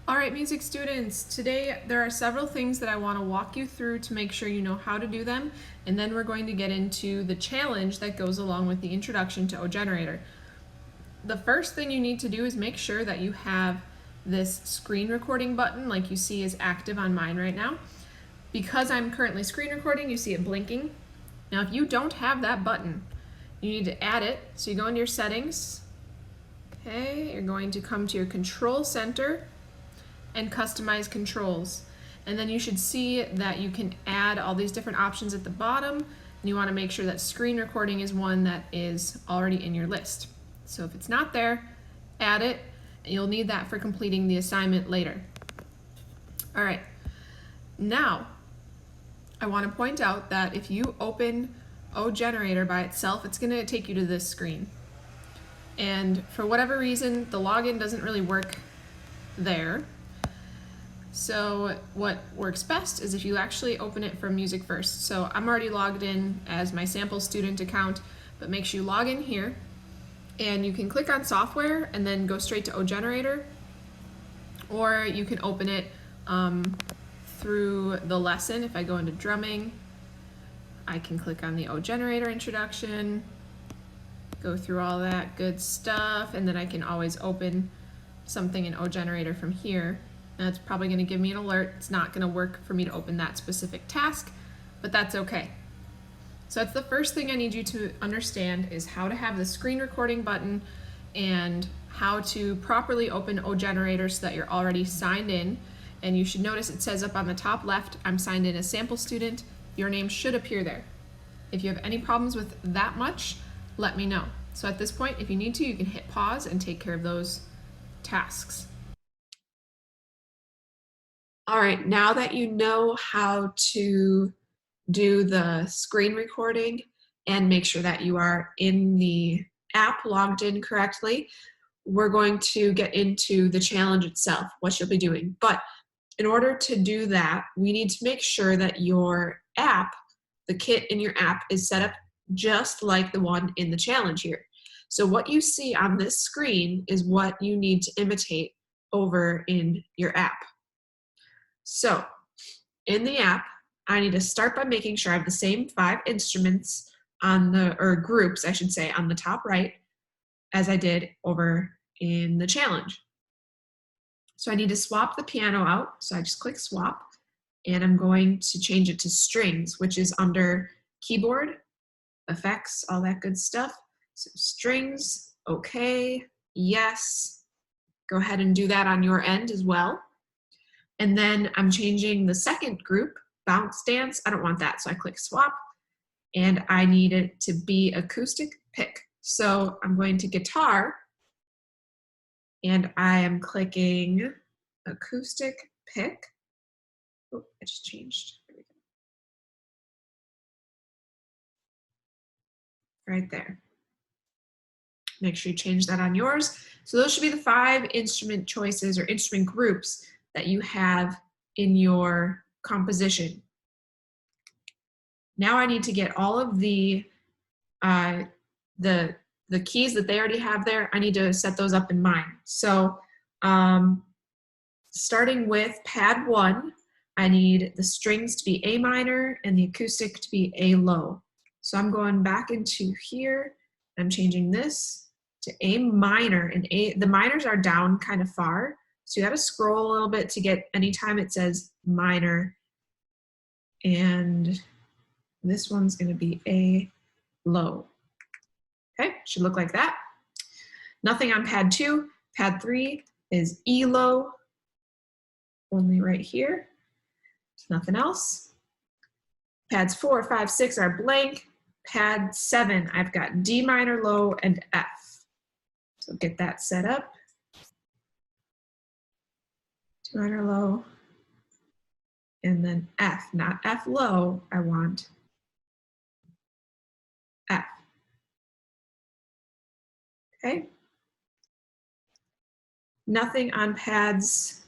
All right, music students, today there are several things that I want to walk you through to make sure you know how to do them, and then we're going to get into the challenge that goes along with the introduction to OGenerator. The first thing you need to do is make sure that you have this screen recording button like you see is active on mine right now. Because I'm currently screen recording, you see it blinking. Now if you don't have that button, you need to add it. So you go into your settings, okay, you're going to come to your control center and customize controls. And then you should see that you can add all these different options at the bottom, and you want to make sure that screen recording is one that is already in your list. So if it's not there, add it. You'll need that for completing the assignment later. All right, now I want to point out that if you open OGenerator by itself, it's going to take you to this screen. And for whatever reason, the login doesn't really work there. So what works best is if you actually open it from Music First. So I'm already logged in as my sample student account, but make sure you log in here, and you can click on software and then go straight to OGenerator, or you can open it through the lesson. If I go into drumming, I can click on the OGenerator introduction, go through all that good stuff, and then I can always open something in OGenerator from here. And it's probably going to give me an alert. It's not going to work for me to open that specific task, but that's okay. So that's the first thing I need you to understand, is how to have the screen recording button and how to properly open OGenerator so that you're already signed in. And you should notice it says up on the top left, I'm signed in as sample student. Your name should appear there. If you have any problems with that much, let me know. So at this point, if you need to, you can hit pause and take care of those tasks. All right, now that you know how to do the screen recording and make sure that you are in the app logged in correctly, we're going to get into the challenge itself, what you'll be doing. But in order to do that, we need to make sure that your app, the kit in your app, is set up just like the one in the challenge here. So what you see on this screen is what you need to imitate over in your app. So in the app, I need to start by making sure I have the same 5 instruments on the, or groups I should say, on the top right as I did over in the challenge. So I need to swap the piano out. So I just click swap, and I'm going to change it to strings, which is under keyboard, effects, all that good stuff. So strings, okay, yes. Go ahead and do that on your end as well. And then I'm changing the second group, bounce dance. I don't want that, so I click swap, and I need it to be acoustic pick. So I'm going to guitar, and I am clicking acoustic pick. Oh, I just changed. There we go. Right there. Make sure you change that on yours. So those should be the 5 instrument choices or instrument groups that you have in your composition. Now I need to get all of the keys that they already have there. I need to set those up in mine. So starting with pad 1, I need the strings to be A minor and the acoustic to be A low. So I'm going back into here. I'm changing this to A minor, and the minors are down kind of far. So you got to scroll a little bit to get, anytime it says minor, and this one's going to be A low. Okay, should look like that. Nothing on pad 2. Pad 3 is E low, only right here. Nothing else. Pads 4, 5, 6 are blank. Pad 7, I've got D minor low and F. So get that set up. D minor low, and then F, not F low, I want F. Okay. Nothing on pads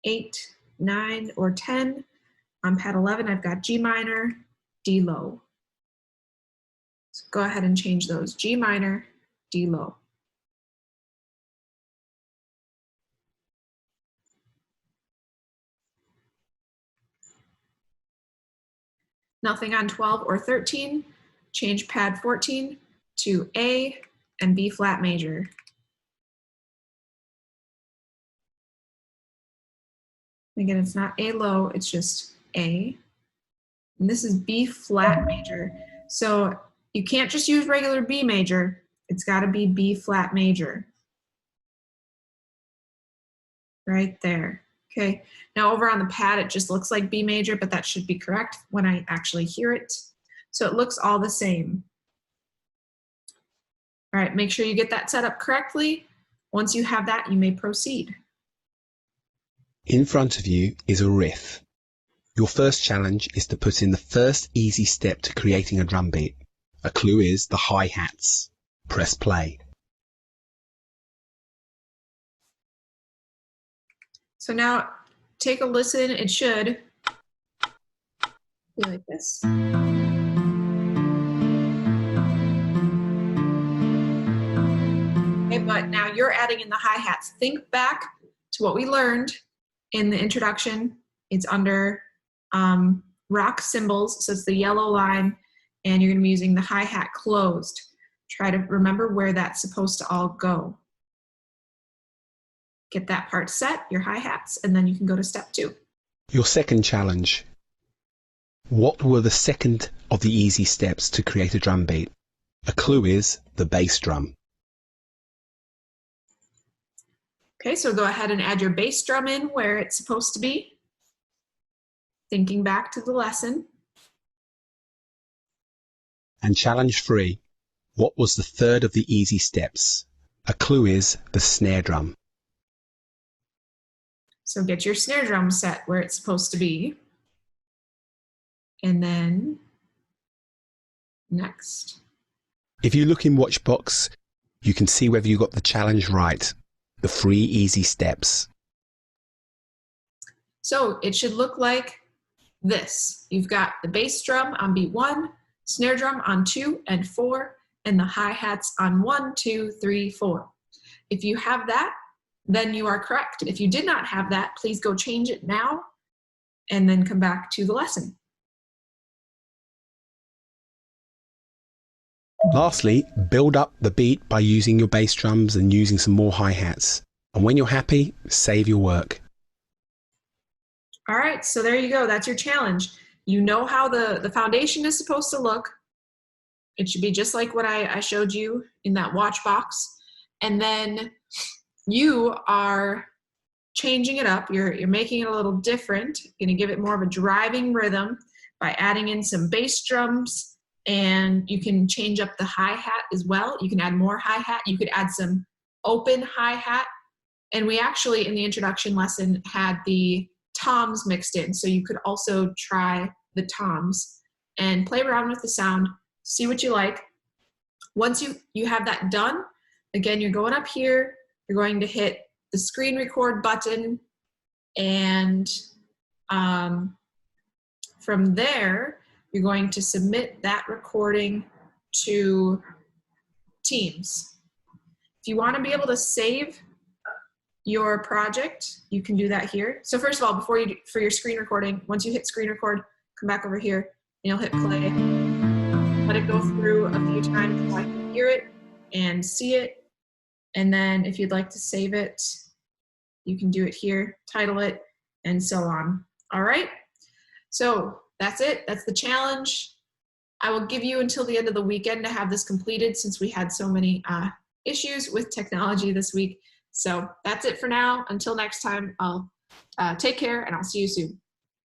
8, 9, or 10. On pad 11, I've got G minor, D low. So go ahead and change those, G minor, D low. Nothing on 12 or 13. Change pad 14 to A and B flat major. Again, it's not A low, it's just A. And this is B flat major. So you can't just use regular B major, it's gotta be B flat major. Right there. Okay, now over on the pad, it just looks like B major, but that should be correct when I actually hear it. So it looks all the same. All right, make sure you get that set up correctly. Once you have that, you may proceed. In front of you is a riff. Your first challenge is to put in the first easy step to creating a drum beat. A clue is the hi-hats. Press play. So now take a listen. It should be like this. Okay, but now you're adding in the hi-hats. Think back to what we learned in the introduction. It's under rock cymbals, so it's the yellow line, and you're gonna be using the hi-hat closed. Try to remember where that's supposed to all go. Get that part set, your hi-hats, and then you can go to step 2. Your second challenge. What were the second of the easy steps to create a drum beat? A clue is the bass drum. Okay, so go ahead and add your bass drum in where it's supposed to be. Thinking back to the lesson. And challenge 3. What was the third of the easy steps? A clue is the snare drum. So get your snare drum set where it's supposed to be. And then next. If you look in Watchbox, you can see whether you got the challenge right. The 3 easy steps. So it should look like this. You've got the bass drum on beat 1, snare drum on 2 and 4, and the hi-hats on 1, 2, 3, 4. If you have that, then you are correct. If you did not have that, please go change it now and then come back to the lesson. Lastly, build up the beat by using your bass drums and using some more hi-hats. And when you're happy, save your work. All right, so there you go. That's your challenge. You know how the foundation is supposed to look. It should be just like what I showed you in that watch box. And then you are changing it up. You're making it a little different. You're gonna give it more of a driving rhythm by adding in some bass drums, and you can change up the hi-hat as well. You can add more hi-hat. You could add some open hi-hat. And we actually, in the introduction lesson, had the toms mixed in. So you could also try the toms and play around with the sound, see what you like. Once you have that done, again, you're going up here, you're going to hit the screen record button, and from there, you're going to submit that recording to Teams. If you want to be able to save your project, you can do that here. So first of all, before you do, for your screen recording, once you hit screen record, come back over here and you'll hit play. Let it go through a few times so I can hear it and see it. And then if you'd like to save it, you can do it here, title it, and so on. All right, so that's it. That's the challenge. I will give you until the end of the weekend to have this completed since we had so many issues with technology this week. So that's it for now. Until next time, I'll take care and I'll see you soon.